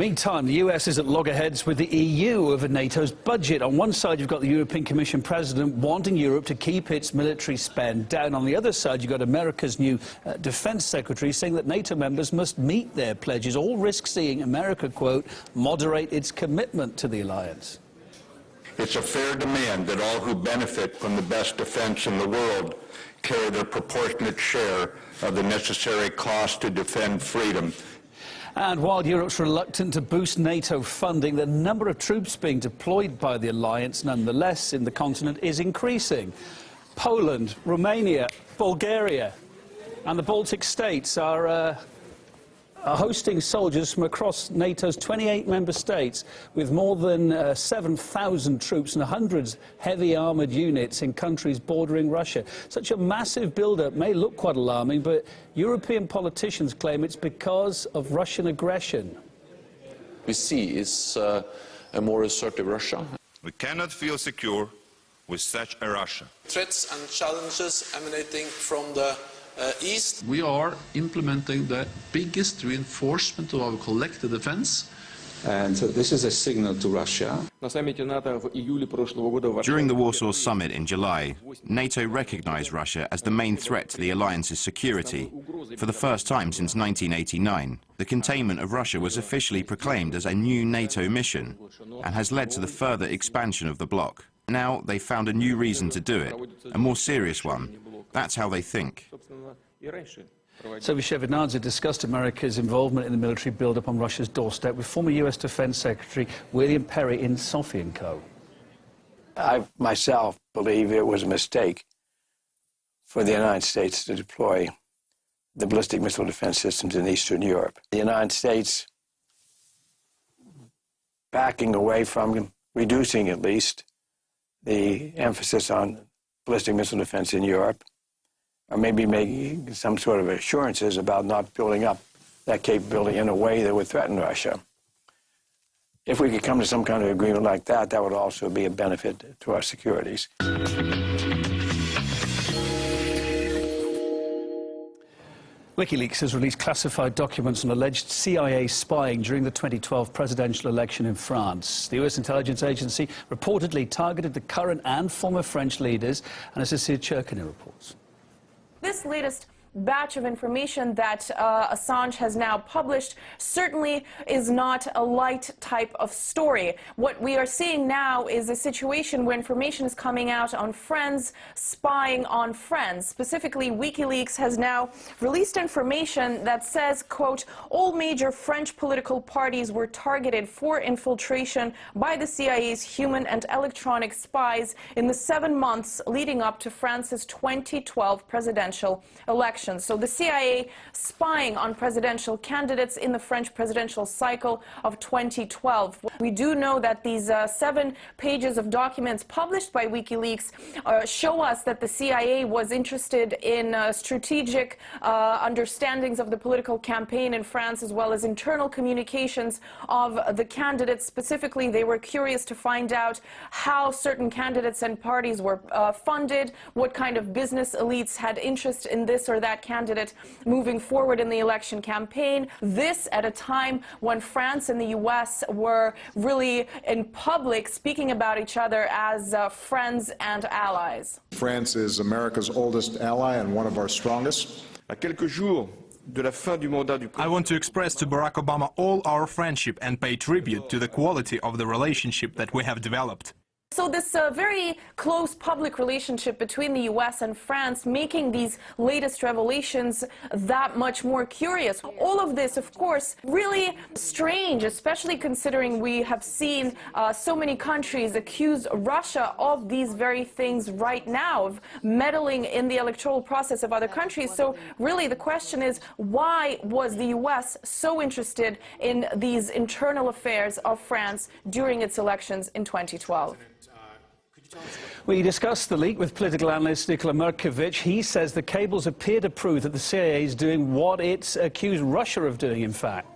Meantime, the US is at loggerheads with the EU over NATO's budget. On one side, you've got the European Commission president wanting Europe to keep its military spend down. On the other side, you've got America's new defense secretary saying that NATO members must meet their pledges, all risk seeing America, quote, moderate its commitment to the alliance. It's a fair demand that all who benefit from the best defense in the world carry their proportionate share of the necessary cost to defend freedom. And while Europe's reluctant to boost NATO funding, the number of troops being deployed by the alliance, nonetheless, in the continent is increasing. Poland, Romania, Bulgaria and the Baltic states are hosting soldiers from across NATO's 28 member states, with more than 7,000 troops and hundreds heavy armoured units in countries bordering Russia. Such a massive build-up may look quite alarming, but European politicians claim it's because of Russian aggression. We see is a more assertive Russia. We cannot feel secure with such a Russia. Threats and challenges emanating from the East. We are implementing the biggest reinforcement of our collective defense. And so this is a signal to Russia. During the Warsaw Summit in July, NATO recognized Russia as the main threat to the alliance's security. For the first time since 1989, the containment of Russia was officially proclaimed as a new NATO mission and has led to the further expansion of the bloc. Now they found a new reason to do it, a more serious one. That's how they think. Sophie Shevardnadze discussed America's involvement in the military build-up on Russia's doorstep with former US Defense Secretary William Perry in Sophie & Co. I myself believe it was a mistake for the United States to deploy the ballistic missile defense systems in Eastern Europe. The United States backing away from, reducing at least, the emphasis on ballistic missile defense in Europe, or maybe making some sort of assurances about not building up that capability in a way that would threaten Russia. If we could come to some kind of agreement like that, that would also be a benefit to our securities. Wikileaks has released classified documents on alleged CIA spying during the 2012 presidential election in France. The US intelligence agency reportedly targeted the current and former French leaders, and as Cecilia Cherkiner reports. This latest batch of information that Assange has now published certainly is not a light type of story. What we are seeing now is a situation where information is coming out on friends spying on friends. Specifically, Wikileaks has now released information that says, quote, all major French political parties were targeted for infiltration by the CIA's human and electronic spies in the 7 months leading up to France's 2012 presidential election. So the CIA spying on presidential candidates in the French presidential cycle of 2012. We do know that these 7 pages of documents published by Wikileaks show us that the CIA was interested in strategic understandings of the political campaign in France, as well as internal communications of the candidates. Specifically, they were curious to find out how certain candidates and parties were funded, what kind of business elites had interest in this or that candidate moving forward in the election campaign. This at a time when France and the US were really in public speaking about each other as friends and allies. France is America's oldest ally and one of our strongest. I want to express to Barack Obama all our friendship and pay tribute to the quality of the relationship that we have developed. So this very close public relationship between the US and France making these latest revelations that much more curious. All of this, of course, really strange, especially considering we have seen so many countries accuse Russia of these very things right now, of meddling in the electoral process of other countries. So really the question is, why was the US so interested in these internal affairs of France during its elections in 2012? We discussed the leak with political analyst Nikola Merkovich. He says the cables appear to prove that the CIA is doing what it's accused Russia of doing, in fact.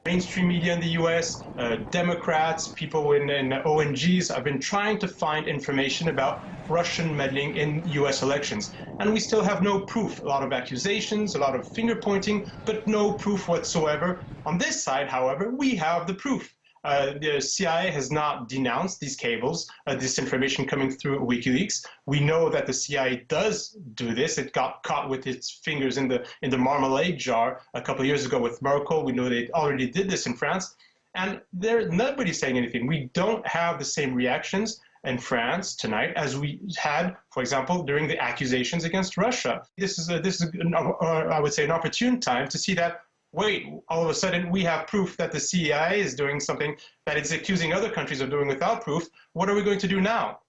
Mainstream media in the US, Democrats, people in ONGs have been trying to find information about Russian meddling in US elections. And we still have no proof. A lot of accusations, a lot of finger pointing, but no proof whatsoever. On this side, however, we have the proof. The CIA has not denounced these cables, this information coming through Wikileaks. We know that the CIA does do this. It got caught with its fingers in the marmalade jar a couple of years ago with Merkel. We know they already did this in France. And nobody's saying anything. We don't have the same reactions in France tonight as we had, for example, during the accusations against Russia. This is I would say, an opportune time to see that, wait, all of a sudden we have proof that the CIA is doing something that it's accusing other countries of doing without proof. What are we going to do now?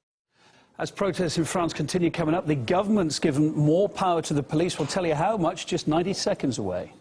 As protests in France continue coming up, the government's given more power to the police. We'll tell you how much just 90 seconds away.